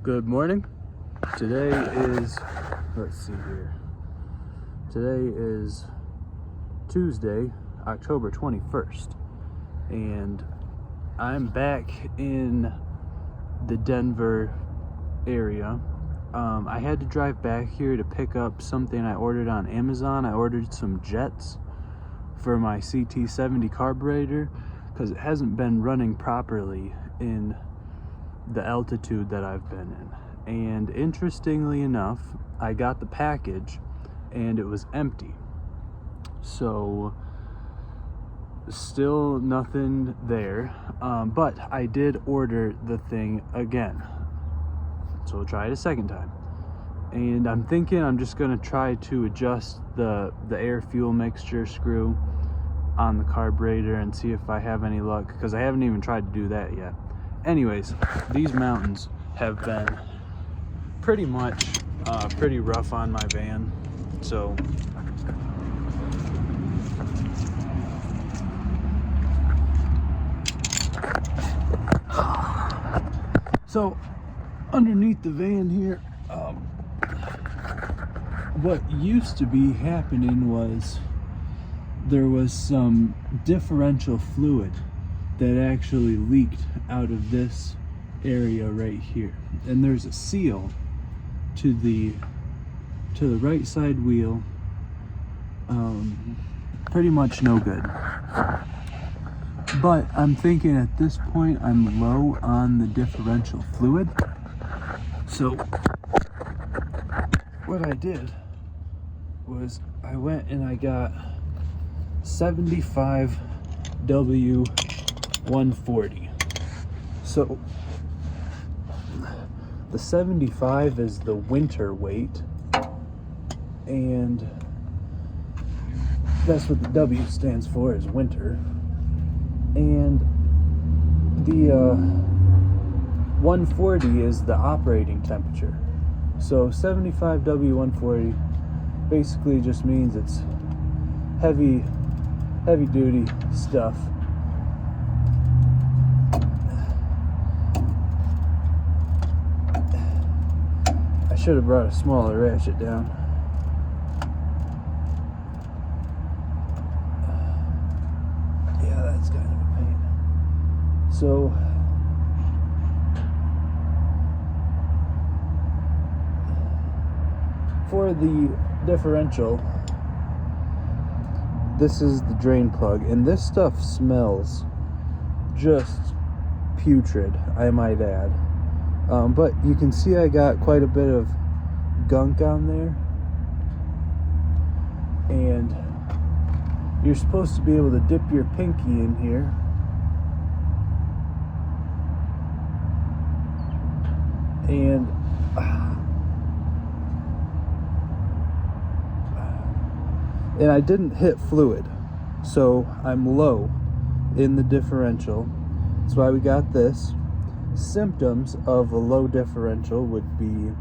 Good morning. Today is, let's see here. Today is Tuesday, October 21st, and I'm back in the Denver area. I had to drive back here to pick up something I ordered on Amazon. I ordered some jets for my CT70 carburetor because it hasn't been running properly in the altitude that I've been in. And interestingly enough, I got the package and it was empty. So still nothing there, but I did order the thing again. So we'll try it a second time. And I'm thinking I'm just gonna try to adjust the air fuel mixture screw on the carburetor and see if I have any luck, because I haven't even tried to do that yet. Anyways, these mountains have been pretty much pretty rough on my van. So underneath the van here, what used to be happening was there was some differential fluid that actually leaked out of this area right here, and there's a seal to the right side wheel. Pretty much no good, but I'm thinking at this point I'm low on the differential fluid. So what I did was I went and I got 75W140. So the 75 is the winter weight, and that's what the W stands for, is winter. And the 140 is the operating temperature. So 75W140 basically just means it's heavy duty stuff. I should have brought a smaller ratchet down. Yeah, that's kind of a pain. So for the differential, this is the drain plug, and this stuff smells just putrid, I might add. But you can see I got quite a bit of gunk on there, and you're supposed to be able to dip your pinky in here and I didn't hit fluid, so I'm low in the differential. That's why we got this. Symptoms of a low differential would be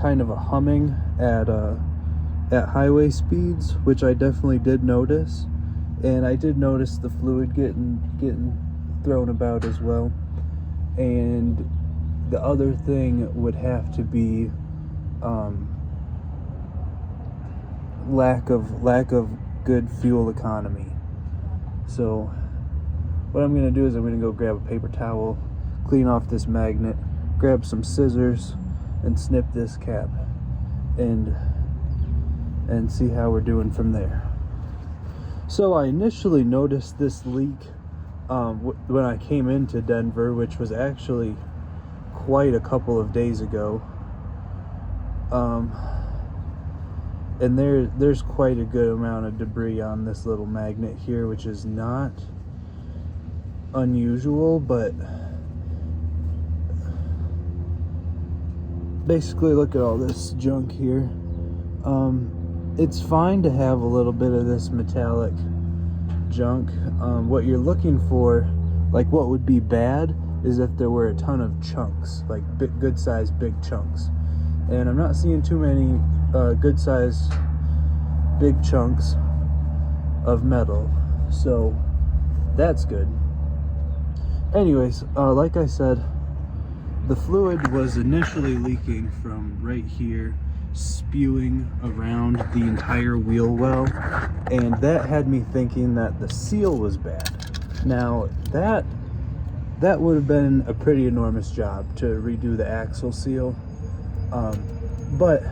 kind of a humming at highway speeds, which I definitely did notice, and I did notice the fluid getting thrown about as well. And the other thing would have to be lack of good fuel economy. So what I'm going to do is I'm going to go grab a paper towel, clean off this magnet, grab some scissors, and snip this cap, and see how we're doing from there. So I initially noticed this leak when I came into Denver, which was actually quite a couple of days ago. And there's quite a good amount of debris on this little magnet here, which is not unusual, but basically look at all this junk here. It's fine to have a little bit of this metallic junk. What you're looking for, like what would be bad, is if there were a ton of chunks, like good sized big chunks. And I'm not seeing too many good sized big chunks of metal, so that's good. Anyways, like I said, the fluid was initially leaking from right here, spewing around the entire wheel well, and that had me thinking that the seal was bad. Now that would have been a pretty enormous job to redo the axle seal, but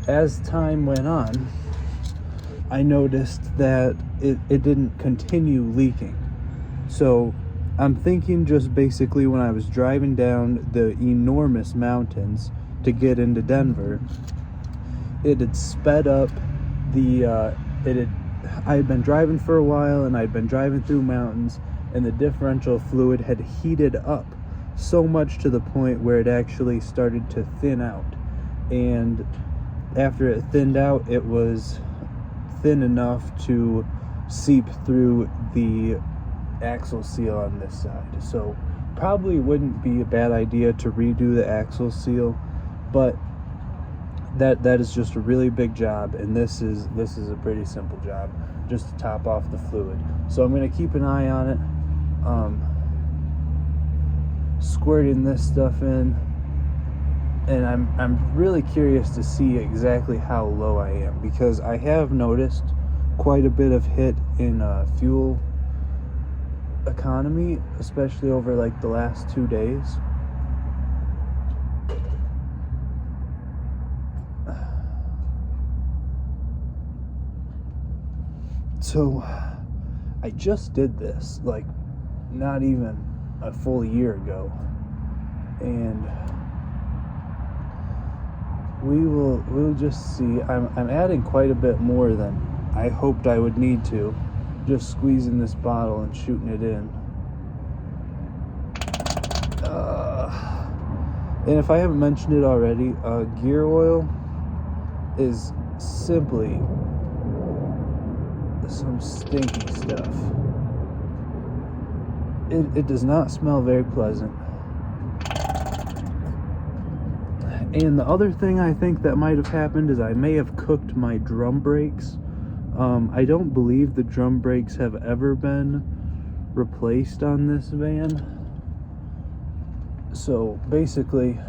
as time went on, I noticed that it didn't continue leaking. So I'm thinking just basically when I was driving down the enormous mountains to get into Denver, it had sped up I had been driving for a while, and I'd been driving through mountains, and the differential fluid had heated up so much to the point where it actually started to thin out. And after it thinned out, it was thin enough to seep through the axle seal on this side. So probably wouldn't be a bad idea to redo the axle seal, but that is just a really big job, and this is a pretty simple job, just to top off the fluid. So I'm going to keep an eye on it, squirting this stuff in, and I'm really curious to see exactly how low I am, because I have noticed quite a bit of hit in fuel economy, especially over like the last 2 days. So I just did this like not even a full year ago, and we'll just see. I'm adding quite a bit more than I hoped I would need to, just squeezing this bottle and shooting it in. And if I haven't mentioned it already, gear oil is simply some stinky stuff. It does not smell very pleasant. And the other thing I think that might have happened is I may have cooked my drum brakes. I don't believe the drum brakes have ever been replaced on this van. So basically,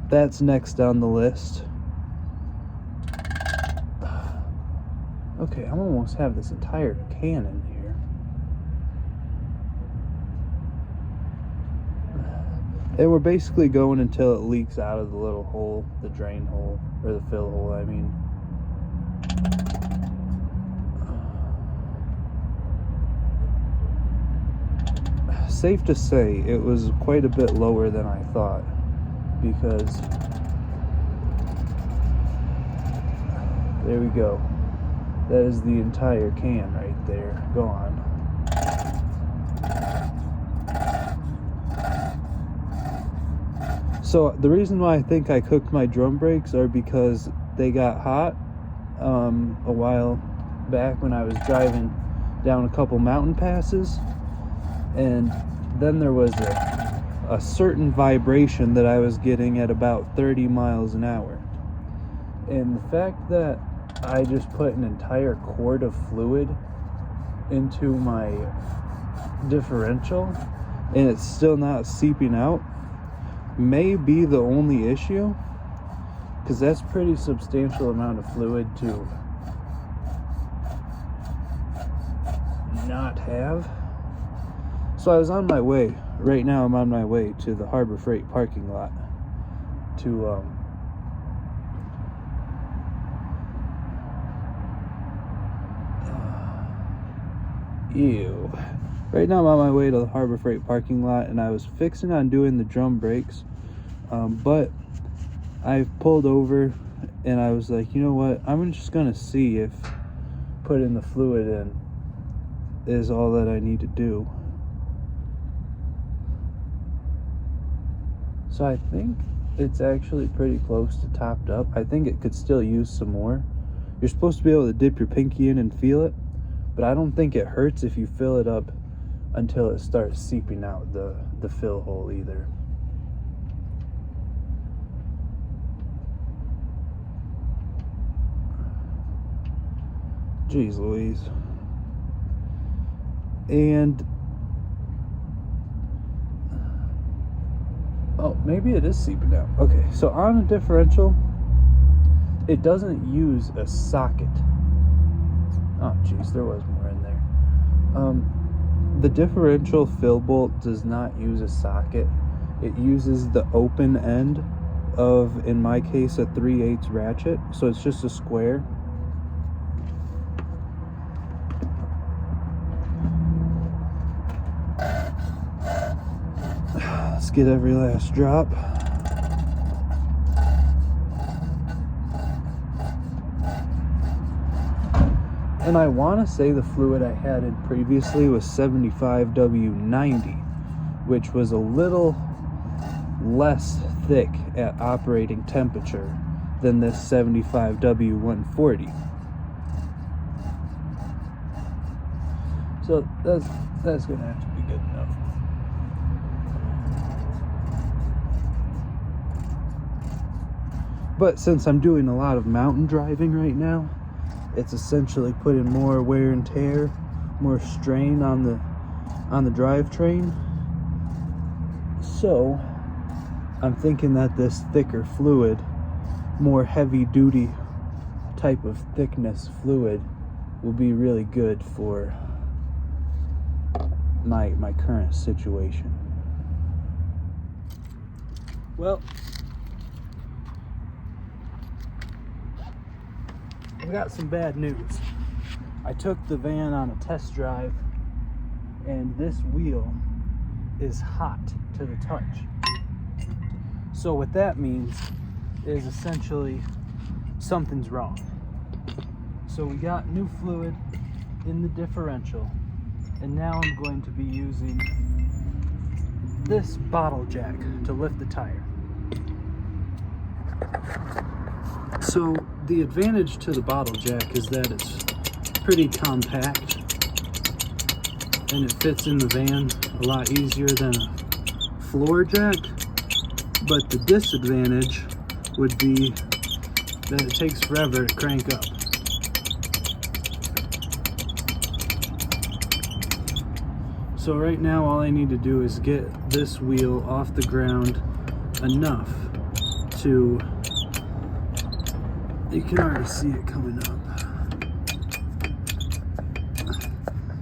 that's next on the list. Okay, I almost have this entire can in here. And we're basically going until it leaks out of the little hole, the drain hole, or the fill hole, I mean. Safe to say, it was quite a bit lower than I thought, because there we go. That is the entire can right there, gone. So the reason why I think I cooked my drum brakes are because they got hot a while back when I was driving down a couple mountain passes, and then there was a certain vibration that I was getting at about 30 miles an hour. And the fact that I just put an entire quart of fluid into my differential and it's still not seeping out may be the only issue, because that's a pretty substantial amount of fluid to not have. So I was on my way. Right now I'm on my way to the Harbor Freight parking lot to Right now I'm on my way to the Harbor Freight parking lot, and I was fixing on doing the drum brakes, but I pulled over and I was like, you know what, I'm just gonna see if putting the fluid in is all that I need to do. So I think it's actually pretty close to topped up. I think it could still use some more. You're supposed to be able to dip your pinky in and feel it, but I don't think it hurts if you fill it up until it starts seeping out the fill hole either. Jeez Louise. And Oh, maybe it is seeping out. Okay, so on a differential, it doesn't use a socket. Oh, geez, there was more in there. The differential fill bolt does not use a socket. It uses the open end of, in my case, a 3/8 ratchet. So it's just a square. Let's get every last drop. And I want to say the fluid I had in previously was 75W90, which was a little less thick at operating temperature than this 75W140. So that's going to have to be good enough. But since I'm doing a lot of mountain driving right now, it's essentially putting more wear and tear, more strain on the drivetrain. So I'm thinking that this thicker fluid, more heavy duty type of thickness fluid, will be really good for my current situation. Well, I've got some bad news. I took the van on a test drive, and this wheel is hot to the touch. So what that means is essentially something's wrong. So we got new fluid in the differential, and now I'm going to be using this bottle jack to lift the tire. So the advantage to the bottle jack is that it's pretty compact and it fits in the van a lot easier than a floor jack, but the disadvantage would be that it takes forever to crank up. So right now all I need to do is get this wheel off the ground enough to, you can already see it coming up.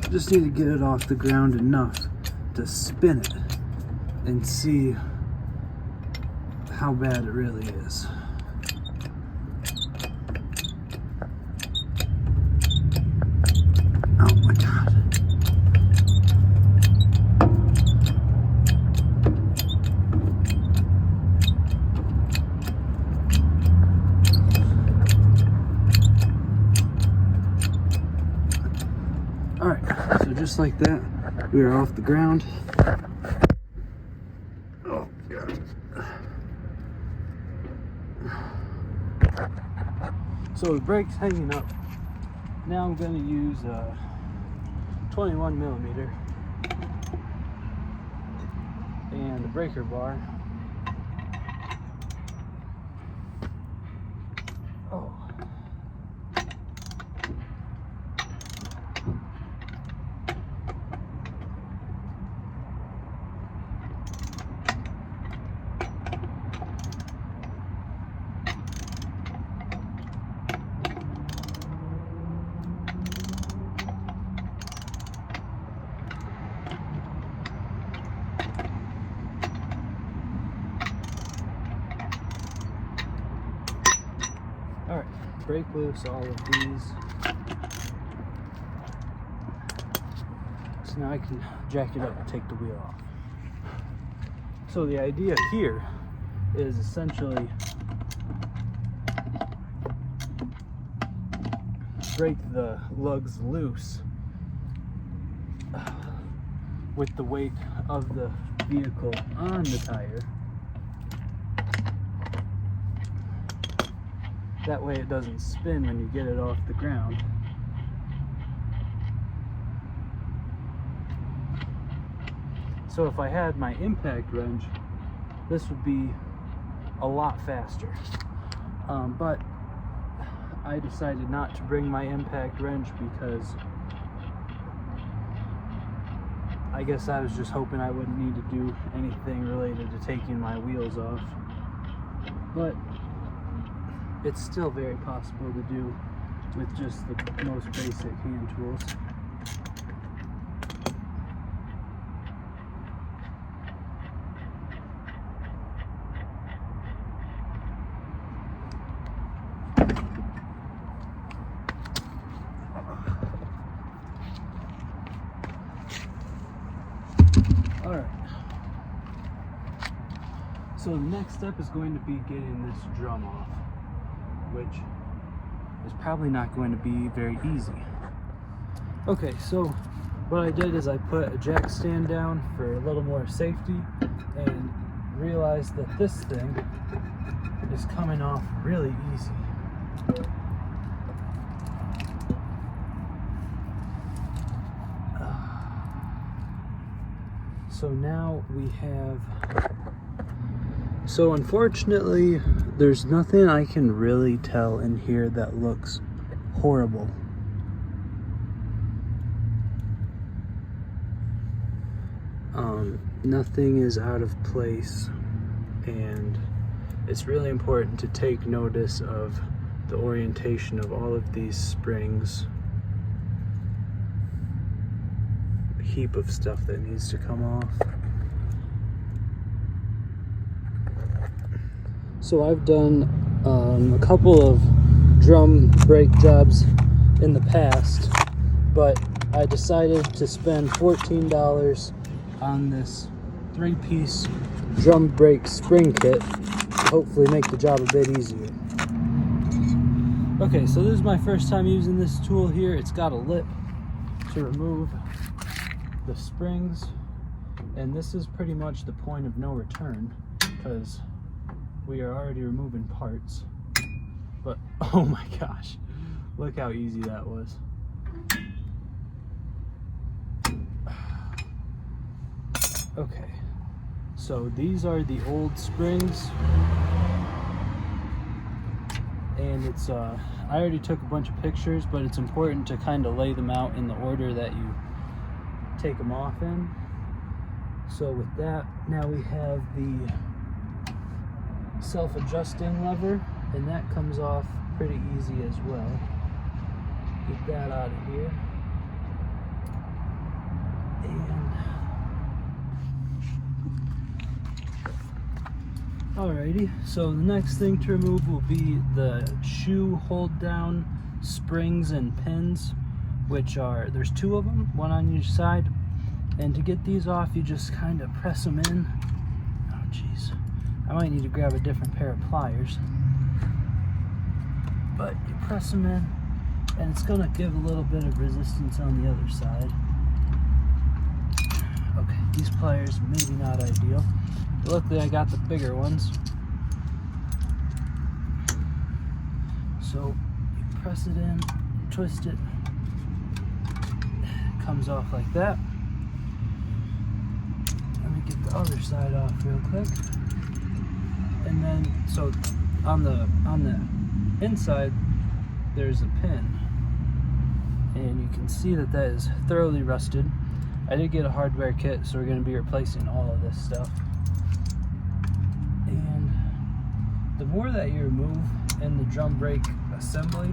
Just need to get it off the ground enough to spin it and see how bad it really is. Oh my God. Alright, so just like that, we are off the ground. Oh, God. So the brake's hanging up. Now I'm going to use a 21 millimeter and the breaker bar. Oh. Alright, break loose all of these. So now I can jack it up and take the wheel off. So the idea here is essentially break the lugs loose with the weight of the vehicle on the tire. That way it doesn't spin when you get it off the ground. So if I had my impact wrench, this would be a lot faster. But I decided not to bring my impact wrench because I guess I was just hoping I wouldn't need to do anything related to taking my wheels off, but it's still very possible to do with just the most basic hand tools. Alright, so the next step is going to be getting this drum off, which is probably not going to be very easy. Okay, so what I did is I put a jack stand down for a little more safety and realized that this thing is coming off really easy. So now we have, so unfortunately there's nothing I can really tell in here that looks horrible. Nothing is out of place, and it's really important to take notice of the orientation of all of these springs. A heap of stuff that needs to come off. So I've done a couple of drum brake jobs in the past, but I decided to spend $14 on this 3-piece drum brake spring kit to hopefully make the job a bit easier. Okay, so this is my first time using this tool here. It's got a lip to remove the springs, and this is pretty much the point of no return because we are already removing parts. But oh my gosh, look how easy that was. Okay, so these are the old springs, and it's I already took a bunch of pictures, but it's important to kind of lay them out in the order that you take them off in. So with that, now we have the self-adjusting lever, and that comes off pretty easy as well. Get that out of here. And alrighty, so the next thing to remove will be the shoe hold down springs and pins, which are, there's 2 of them, one on each side. And to get these off, you just kind of press them in. Oh jeez, I might need to grab a different pair of pliers. But you press them in, and it's gonna give a little bit of resistance on the other side. Okay, these pliers maybe not ideal. Luckily I got the bigger ones. So you press it in, twist it, comes off like that. Let me get the other side off real quick. And then, so on the inside there's a pin, and you can see that that is thoroughly rusted. I did get a hardware kit, so we're going to be replacing all of this stuff. And the more that you remove in the drum brake assembly,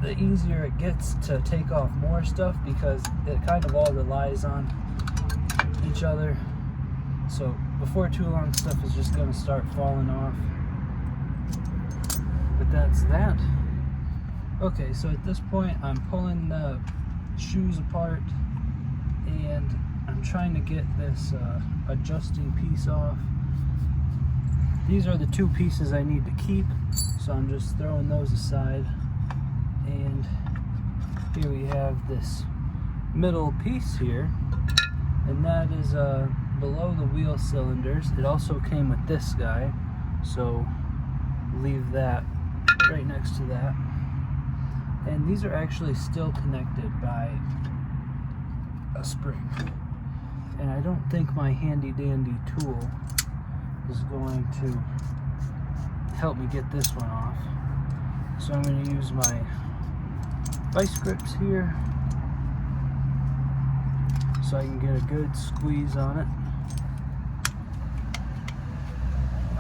the easier it gets to take off more stuff, because it kind of all relies on each other. So before too long, stuff is just going to start falling off. But that's that. Okay, so at this point I'm pulling the shoes apart, and I'm trying to get this adjusting piece off. These are the 2 pieces I need to keep, so I'm just throwing those aside. And here we have this middle piece here, and that is below the wheel cylinders. It also came with this guy, so leave that right next to that. And these are actually still connected by a spring, and I don't think my handy dandy tool is going to help me get this one off. So I'm going to use my vice grips here so I can get a good squeeze on it.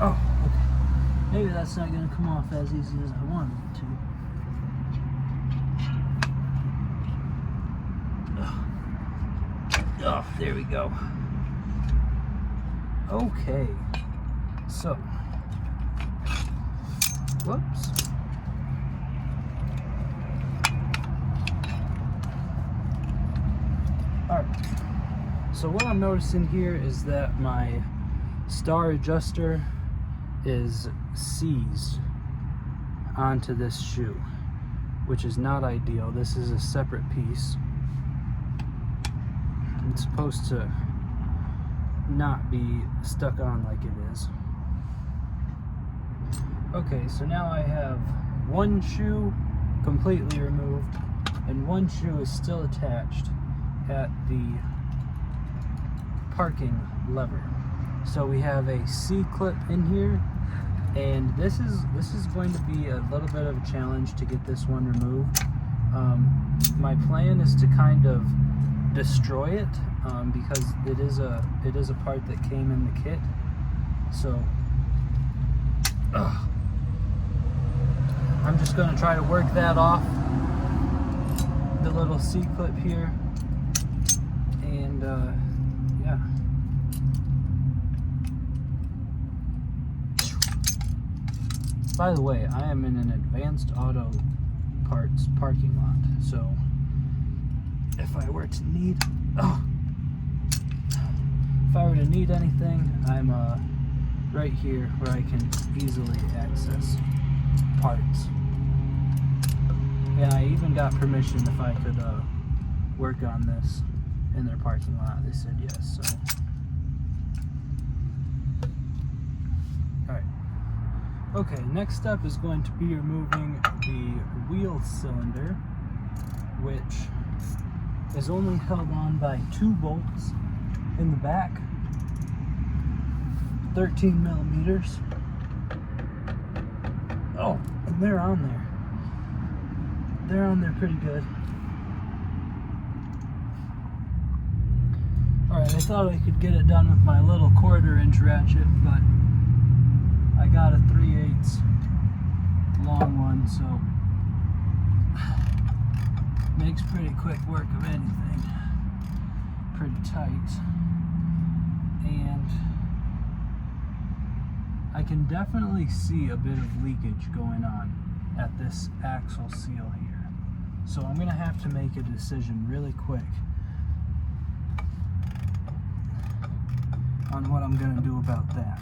Oh, okay. Maybe that's not going to come off as easy as I wanted it to. Oh, there we go. Okay, so, whoops. Alright, so what I'm noticing here is that my star adjuster is seized onto this shoe, which is not ideal. This is a separate piece. It's supposed to not be stuck on like it is. Okay, so now I have one shoe completely removed and one shoe is still attached at the parking lever. So we have a C-clip in here, and this is going to be a little bit of a challenge to get this one removed. My plan is to kind of destroy it because it is a part that came in the kit. So I'm just going to try to work that off the little C-clip here, and yeah. By the way, I am in an Advanced Auto Parts parking lot, so if I were to need anything, I'm right here where I can easily access parts. And I even got permission if I could work on this in their parking lot. They said yes, so. Alright. Okay, next step is going to be removing the wheel cylinder, which is only held on by 2 bolts in the back, 13 millimeters. Oh, and they're on there. They're on there pretty good. Alright, I thought I could get it done with my little 1/4-inch ratchet, but I got a 3/8 long one, so makes pretty quick work of anything. Pretty tight. And I can definitely see a bit of leakage going on at this axle seal here. So I'm going to have to make a decision really quick on what I'm going to do about that.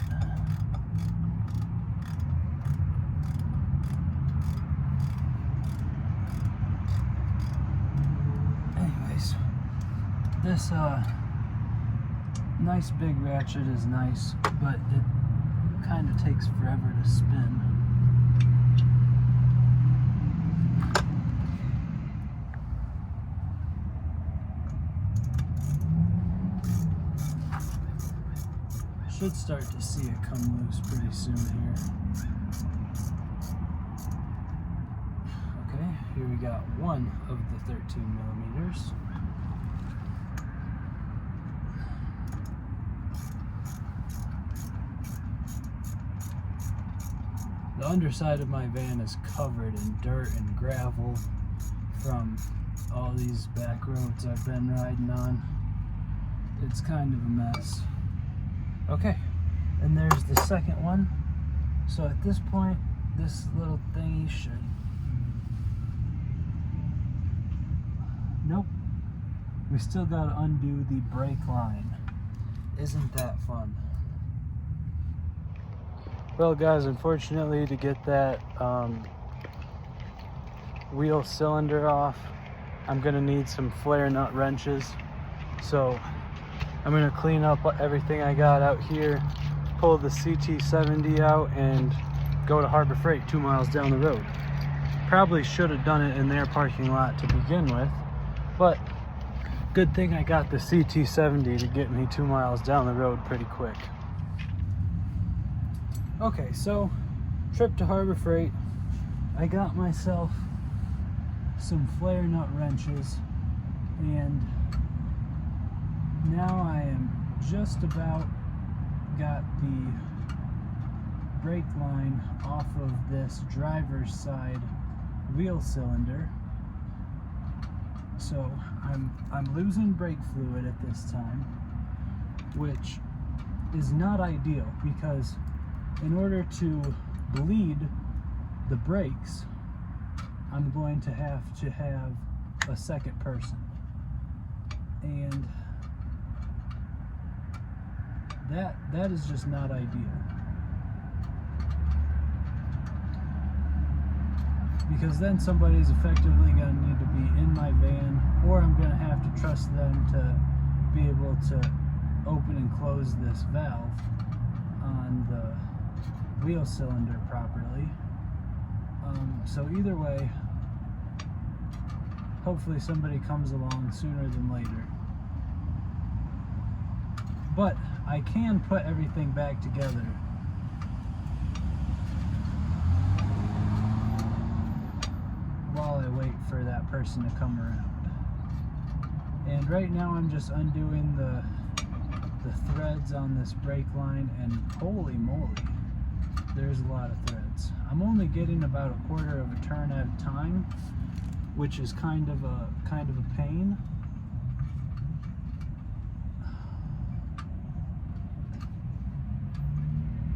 Anyways, this nice big ratchet is nice, but it kind of takes forever to spin. Should start to see it come loose pretty soon here. Okay, here we got one of the 13 millimeters. The underside of my van is covered in dirt and gravel from all these back roads I've been riding on. It's kind of a mess. Okay, and there's the second one. So at this point, this little thingy should... Nope. We still gotta undo the brake line. Isn't that fun? Well guys, unfortunately to get that wheel cylinder off, I'm gonna need some flare nut wrenches. So I'm gonna clean up everything I got out here, pull the CT70 out, and go to Harbor Freight 2 miles down the road. Probably should have done it in their parking lot to begin with, but good thing I got the CT70 to get me 2 miles down the road pretty quick. Okay, so trip to Harbor Freight. I got myself some flare nut wrenches and Now I am just about got the brake line off of this driver's side wheel cylinder. So I'm losing brake fluid at this time, which is not ideal because in order to bleed the brakes, I'm going to have a second person. And that is just not ideal. Because then somebody's effectively going to need to be in my van, or I'm going to have to trust them to be able to open and close this valve on the wheel cylinder properly. So either way, hopefully somebody comes along sooner than later. But I can put everything back together while I wait for that person to come around. And right now I'm just undoing the threads on this brake line, and holy moly, there's a lot of threads. I'm only getting about a quarter of a turn at a time, which is kind of a pain.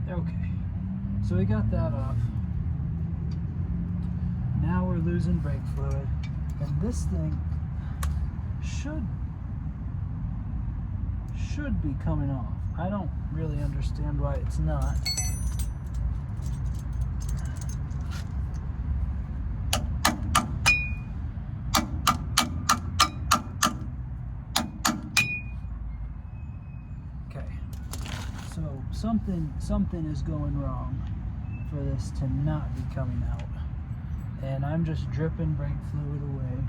Okay, so we got that off. Now we're losing brake fluid, and this thing should be coming off. I don't really understand why it's not. Okay, so something is going wrong for this to not be coming out. And I'm just dripping brake fluid away.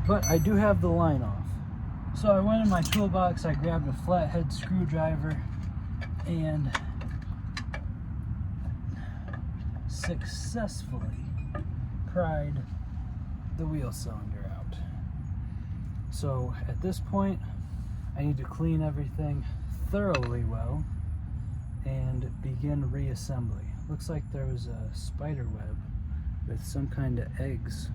But I do have the line off. So I went in my toolbox, I grabbed a flathead screwdriver and successfully pried the wheel cylinder out. So at this point, I need to clean everything thoroughly well and begin reassembly. Looks like there was a spider web with some kind of eggs.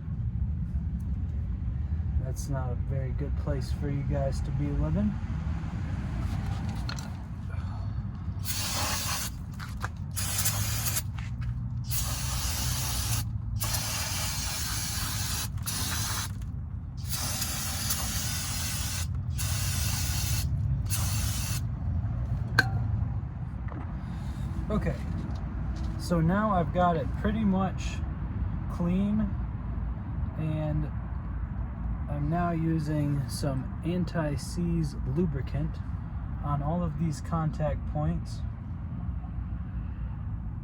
That's not a very good place for you guys to be living. Okay, so now I've got it pretty much clean, and I'm now using some anti-seize lubricant on all of these contact points.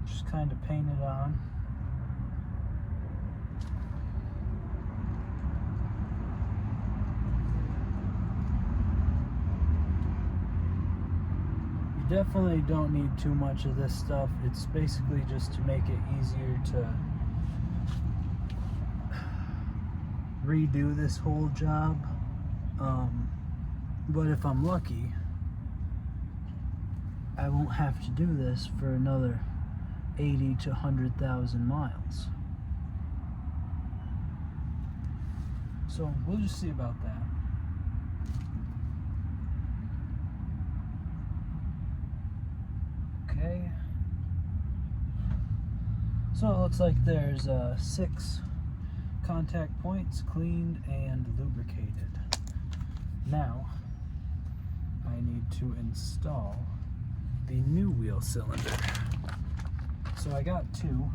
Just kind of paint it on. You definitely don't need too much of this stuff. It's basically just to make it easier to redo this whole job. But if I'm lucky, I won't have to do this for another 80 to 100,000 miles. So we'll just see about that. Okay. So it looks like there's 6 contact points cleaned and lubricated. Now I need to install the new wheel cylinder. So I got 2,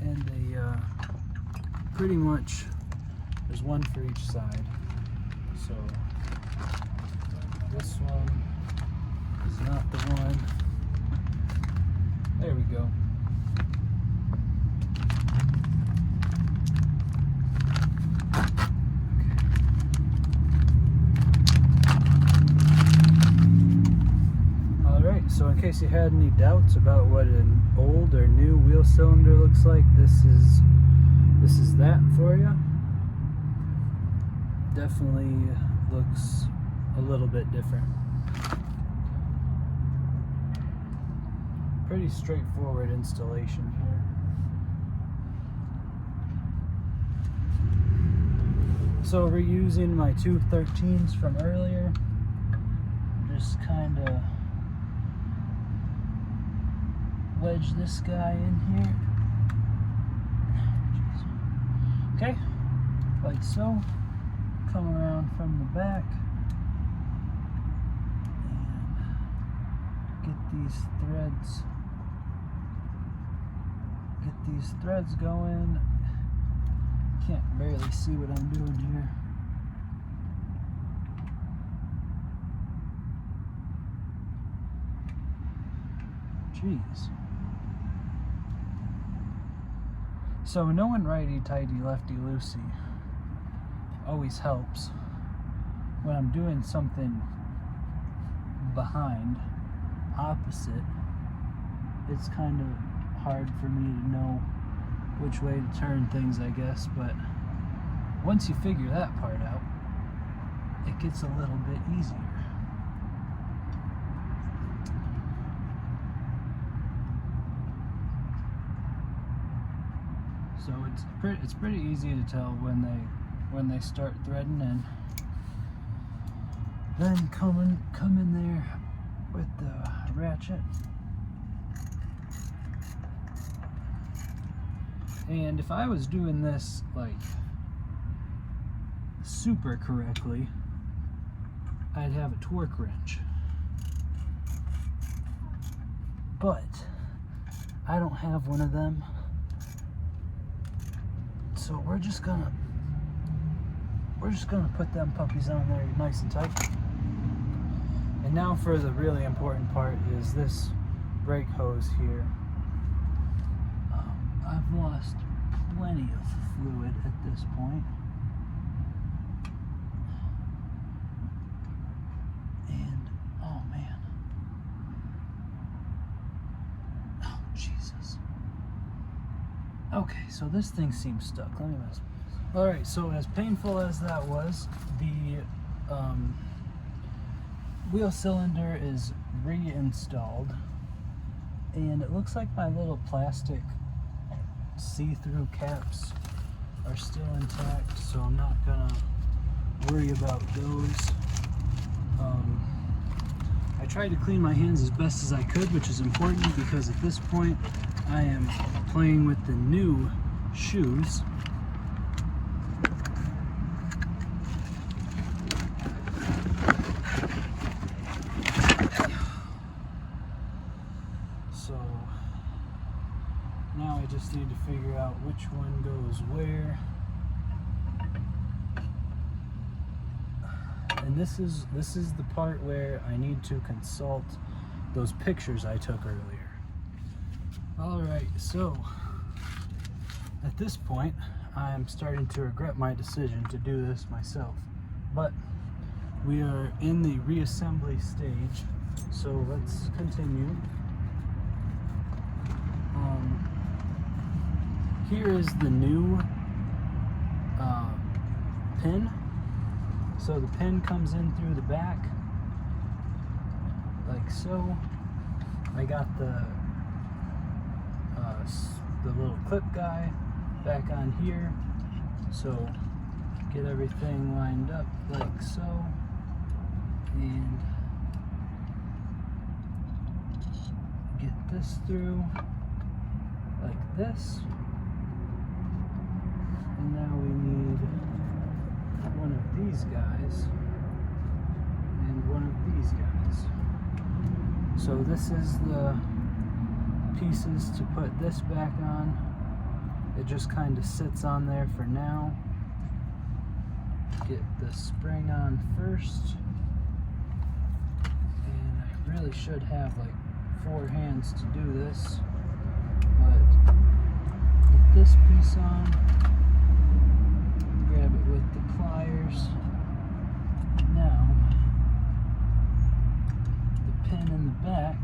and they pretty much, there's one for each side. So this one is not the one. There we go. So in case you had any doubts about what an old or new wheel cylinder looks like, this is that for you. Definitely looks a little bit different. Pretty straightforward installation here. So reusing my two 13s from earlier, just kind of wedge this guy in here. Okay, like so. Come around from the back and get these threads going. Can't barely see what I'm doing here. Jeez. So knowing righty-tighty, lefty-loosey always helps when I'm doing something behind, opposite. It's kind of hard for me to know which way to turn things, I guess, but once you figure that part out, it gets a little bit easier. So it's pretty easy to tell when they start threading in. Then come in there with the ratchet. And if I was doing this like super correctly, I'd have a torque wrench. But I don't have one of them. So we're just gonna put them puppies on there nice and tight. And now for the really important part is this brake hose here. I've lost plenty of fluid at this point. And oh man. Oh Jesus. Okay, so this thing seems stuck. Let me mess. Alright, so as painful as that was, the wheel cylinder is reinstalled, and it looks like my little plastic see-through caps are still intact, so I'm not gonna worry about those. I tried to clean my hands as best as I could, which is important because at this point I am playing with the new shoes. So now I just need to figure out which one goes where. And this is the part where I need to consult those pictures I took earlier. Alright, so at this point I'm starting to regret my decision to do this myself. But we are in the reassembly stage, so let's continue. Here is the new pin. So the pin comes in through the back, like so. I got the little clip guy back on here, so get everything lined up like so, and get this through like this. And now we need one of these guys and one of these guys. So this is the pieces to put this back on. It just kind of sits on there for now. Get the spring on first. And I really should have like 4 hands to do this. But get this piece on. Grab it with the pliers. Now, the pin in the back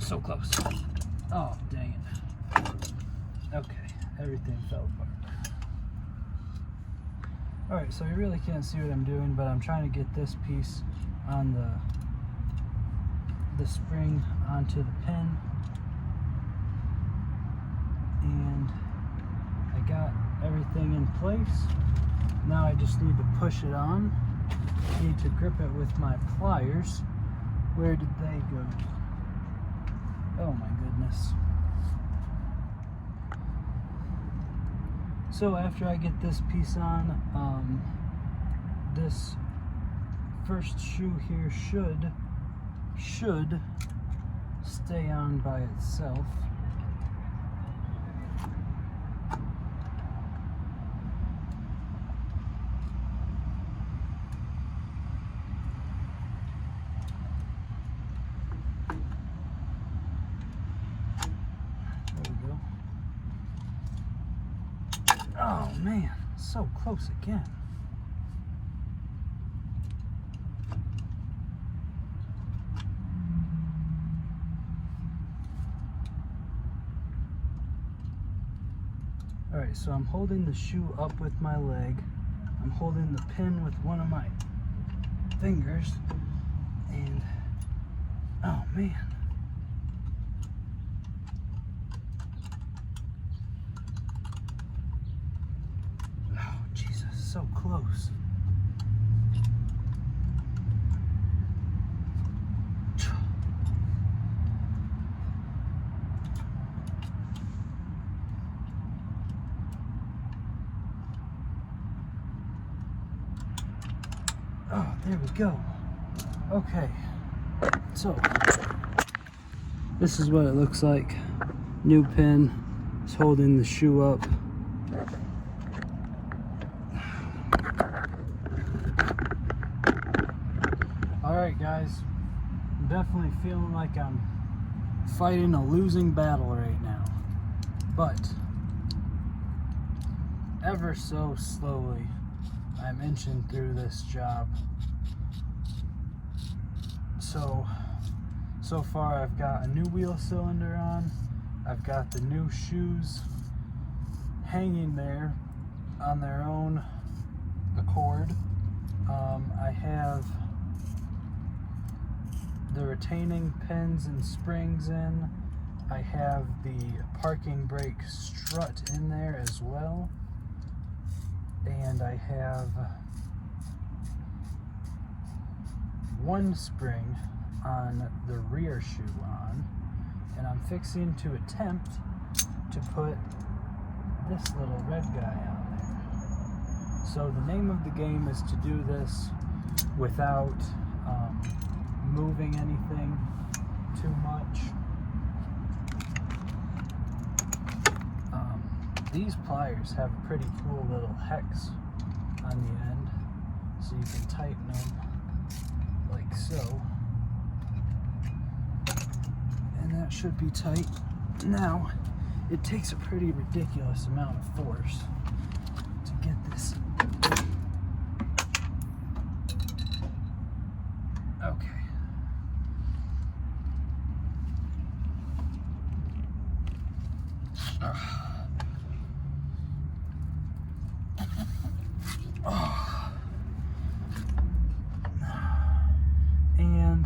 so close. Oh, dang it. Okay, everything fell apart. Alright, so you really can't see what I'm doing, but I'm trying to get this piece on the spring onto the pin. And I got everything in place. Now I just need to push it on. I need to grip it with my pliers. Where did they go? Oh my goodness. So after I get this piece on, this first shoe here should stay on by itself. Oh man, so close again. Alright, so I'm holding the shoe up with my leg. I'm holding the pin with one of my fingers. And, oh man. So close. Oh, there we go. Okay. So, this is what it looks like. New pin is holding the shoe up. Alright guys, I'm definitely feeling like I'm fighting a losing battle right now, but ever so slowly I'm inching through this job. So far I've got a new wheel cylinder on, I've got the new shoes hanging there on their own accord. I have the retaining pins and springs in. I have the parking brake strut in there as well. And I have one spring on the rear shoe on. And I'm fixing to attempt to put this little red guy on there. So the name of the game is to do this without moving anything too much. These pliers have a pretty cool little hex on the end, so you can tighten them like so, and that should be tight. Now it takes a pretty ridiculous amount of force to get this. Okay. And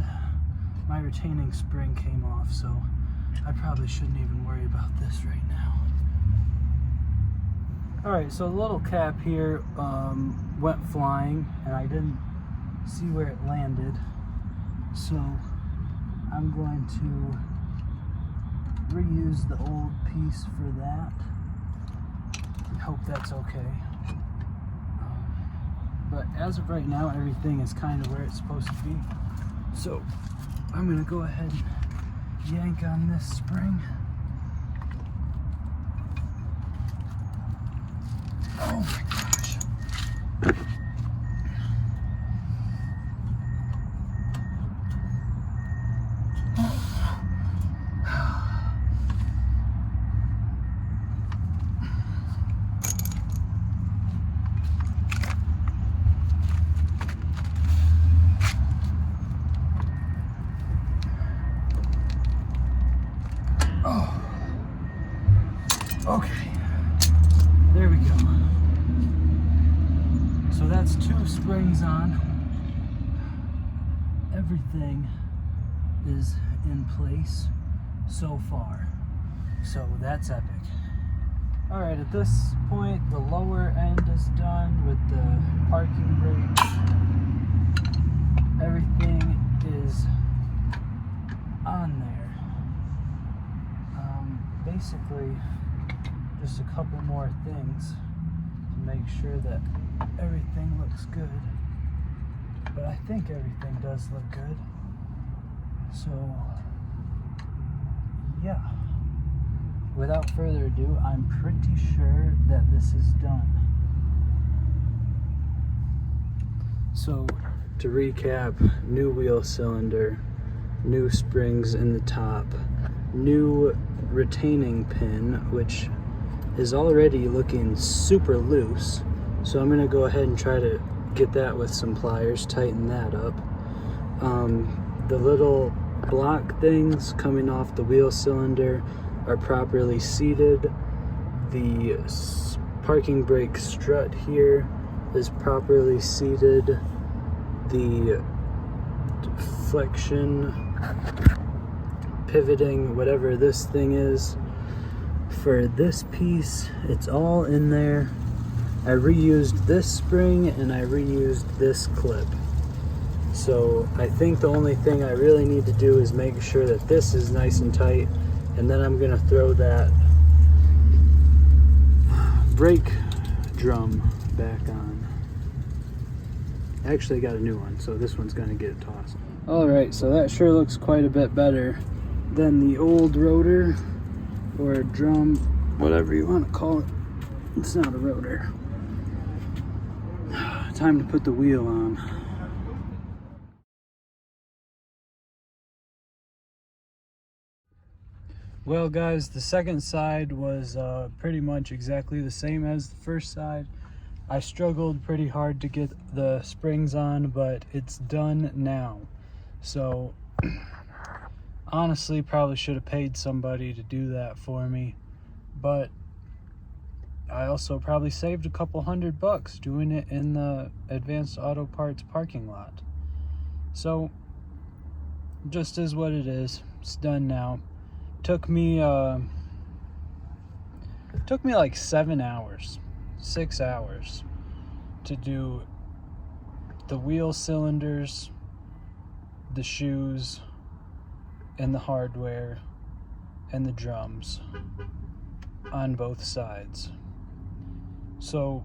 my retaining spring came off, so I probably shouldn't even worry about this right now. Alright, so the little cap here went flying, and I didn't see where it landed, so I'm going to reuse the old piece for that. I hope that's okay. But as of right now, everything is kind of where it's supposed to be. So I'm gonna go ahead and yank on this spring. Oh my gosh. Okay, there we go. So that's 2 springs on. Everything is in place so far. So that's epic. All right, at this point, the lower end is done with the parking brake. Everything is on there. Basically, just a couple more things to make sure that everything looks good. But I think everything does look good. So, yeah. Without further ado, I'm pretty sure that this is done. So, to recap, new wheel cylinder, new springs in the top, new retaining pin, which is already looking super loose. So I'm gonna go ahead and try to get that with some pliers, tighten that up. The little block things coming off the wheel cylinder are properly seated. The parking brake strut here is properly seated. The flexion, pivoting, whatever this thing is, for this piece, it's all in there. I reused this spring and I reused this clip. So I think the only thing I really need to do is make sure that this is nice and tight, and then I'm gonna throw that brake drum back on. I actually got a new one, so this one's gonna get tossed. All right, so that sure looks quite a bit better than the old rotor, or drum, whatever you want to call it. It's not a rotor. Time to put the wheel on. Well guys, the second side was pretty much exactly the same as the first side. I struggled pretty hard to get the springs on, but it's done now. So honestly, probably should have paid somebody to do that for me, but I also probably saved a couple $100 doing it in the Advanced Auto Parts parking lot. So just is what it is. It's done now. Took me like 7 hours, 6 hours to do the wheel cylinders, the shoes, and the hardware, and the drums on both sides. So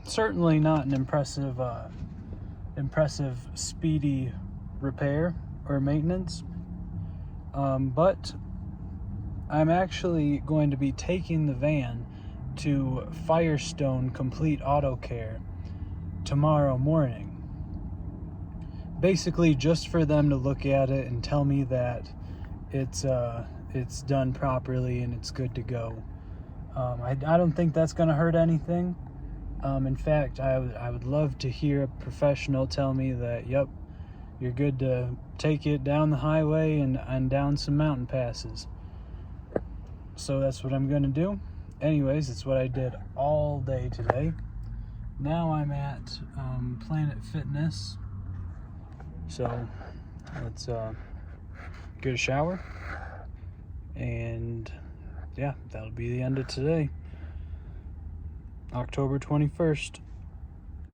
certainly not an impressive speedy repair or maintenance, but I'm actually going to be taking the van to Firestone Complete Auto Care tomorrow morning, basically just for them to look at it and tell me that it's done properly and it's good to go. I don't think that's going to hurt anything. In fact, I would love to hear a professional tell me that, yep, you're good to take it down the highway and down some mountain passes. So that's what I'm going to do. Anyways, it's what I did all day today. Now I'm at Planet Fitness. So let's get a shower. And yeah, that'll be the end of today. October 21st.